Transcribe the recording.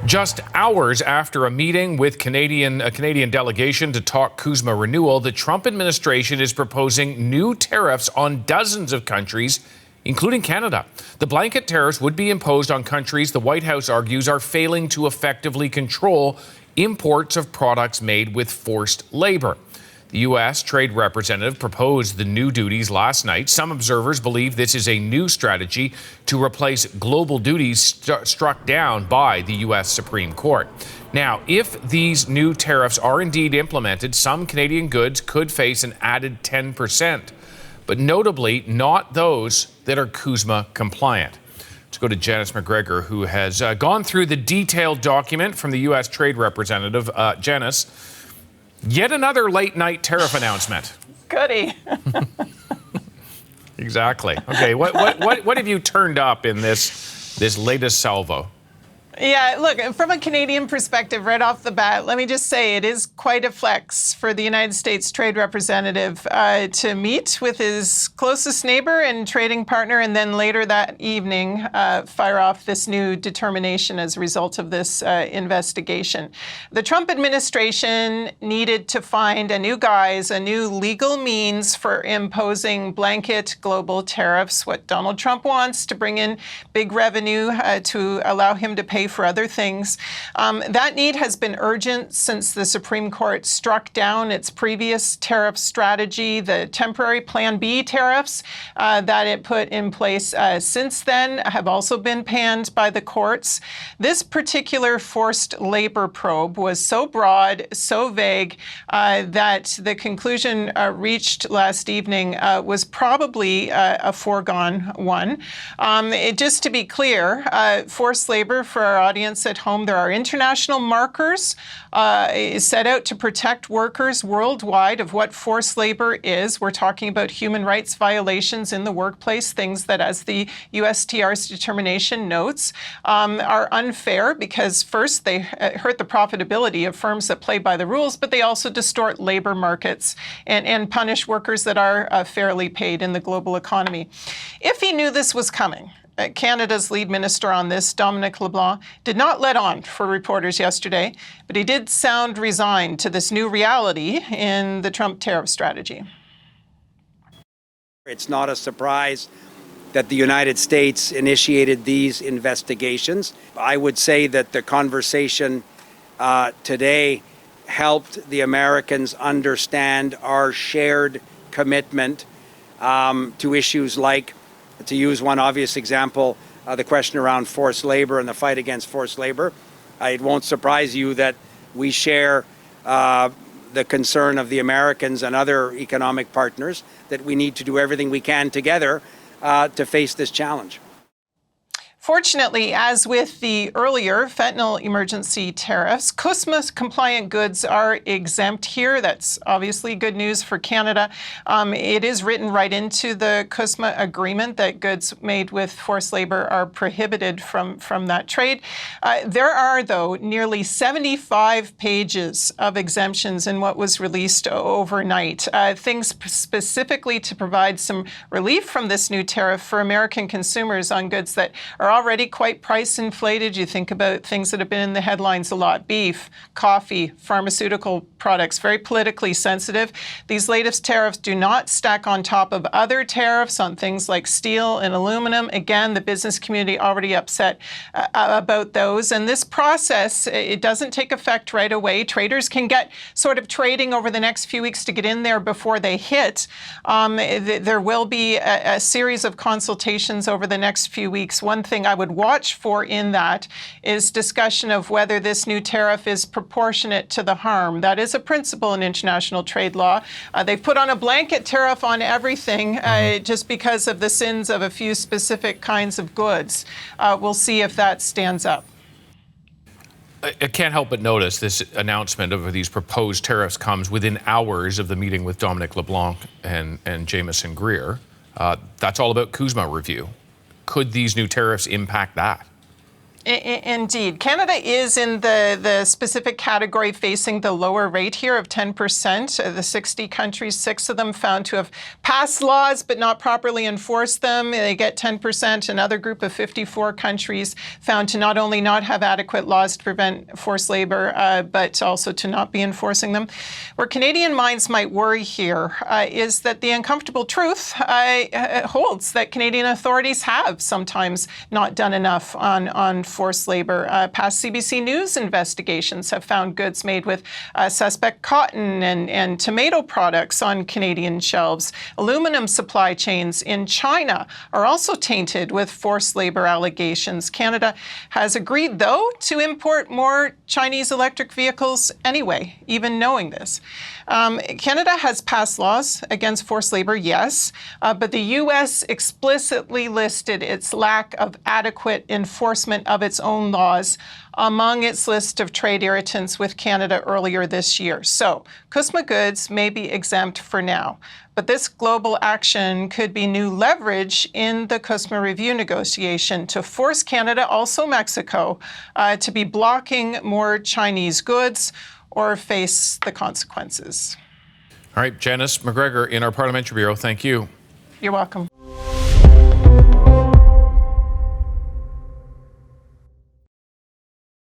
Just hours after a meeting with a Canadian delegation to talk CUSMA renewal, the Trump administration is proposing new tariffs on dozens of countries, including Canada. The blanket tariffs would be imposed on countries the White House argues are failing to effectively control imports of products made with forced labor. The U.S. Trade Representative proposed the new duties last night. Some observers believe this is a new strategy to replace global duties struck down by the U.S. Supreme Court. Now, if these new tariffs are indeed implemented, some Canadian goods could face an added 10%, but notably not those that are CUSMA compliant. Let's go to Janyce McGregor, who has gone through the detailed document from the U.S. Trade Representative. Janyce, yet another late-night tariff announcement. Goody. Exactly. Okay, what have you turned up in this latest salvo? Yeah, look, from a Canadian perspective, right off the bat, let me just say it is quite a flex for the United States Trade Representative to meet with his closest neighbor and trading partner, and then later that evening fire off this new determination as a result of this investigation. The Trump administration needed to find a new guise, a new legal means for imposing blanket global tariffs, what Donald Trump wants, to bring in big revenue to allow him to pay for other things. That need has been urgent since the Supreme Court struck down its previous tariff strategy, the temporary Plan B tariffs that it put in place since then have also been panned by the courts. This particular forced labor probe was so broad, so vague, that the conclusion reached last evening was probably a foregone one. Just to be clear, forced labor, for our audience at home, there are international markers set out to protect workers worldwide of what forced labor is. We're talking about human rights violations in the workplace, things that, as the USTR's determination notes, are unfair because, first, they hurt the profitability of firms that play by the rules, but they also distort labor markets and punish workers that are fairly paid in the global economy. If he knew this was coming, Canada's lead minister on this, Dominic LeBlanc, did not let on for reporters yesterday, but he did sound resigned to this new reality in the Trump tariff strategy. It's not a surprise that the United States initiated these investigations. I would say that the conversation today helped the Americans understand our shared commitment to issues like, to use one obvious example, the question around forced labor and the fight against forced labor. It won't surprise you that we share the concern of the Americans and other economic partners that we need to do everything we can together to face this challenge. Fortunately, as with the earlier fentanyl emergency tariffs, CUSMA compliant goods are exempt here. That's obviously good news for Canada. It is written right into the CUSMA agreement that goods made with forced labor are prohibited from that trade. There are, though, nearly 75 pages of exemptions in what was released overnight, things specifically to provide some relief from this new tariff for American consumers on goods that are already quite price inflated. You think about things that have been in the headlines a lot: beef, coffee, pharmaceutical products, very politically sensitive. These latest tariffs do not stack on top of other tariffs on things like steel and aluminum. Again, the business community already upset about those. And this process, it doesn't take effect right away. Traders can get sort of trading over the next few weeks to get in there before they hit. There will be a series of consultations over the next few weeks. One thing I would watch for in that is discussion of whether this new tariff is proportionate to the harm. That is a principle in international trade law. They've put on a blanket tariff on everything just because of the sins of a few specific kinds of goods. We'll see if that stands up. I can't help but notice this announcement of these proposed tariffs comes within hours of the meeting with Dominic LeBlanc and Jamieson Greer. That's all about CUSMA review. Could these new tariffs impact that? Indeed. Canada is in the specific category facing the lower rate here of 10%. The 60 countries, 6 of them found to have passed laws but not properly enforced them. They get 10%. Another group of 54 countries found to not only not have adequate laws to prevent forced labor, but also to not be enforcing them. Where Canadian minds might worry here is that the uncomfortable truth holds that Canadian authorities have sometimes not done enough on forced labor. Past CBC News investigations have found goods made with suspect cotton and tomato products on Canadian shelves. Aluminum supply chains in China are also tainted with forced labor allegations. Canada has agreed, though, to import more Chinese electric vehicles anyway, even knowing this. Canada has passed laws against forced labor, yes, but the U.S. explicitly listed its lack of adequate enforcement of its own laws among its list of trade irritants with Canada earlier this year. So, CUSMA goods may be exempt for now, but this global action could be new leverage in the CUSMA review negotiation to force Canada, also Mexico, to be blocking more Chinese goods or face the consequences. All right, Janyce McGregor in our Parliamentary Bureau, thank you. You're welcome.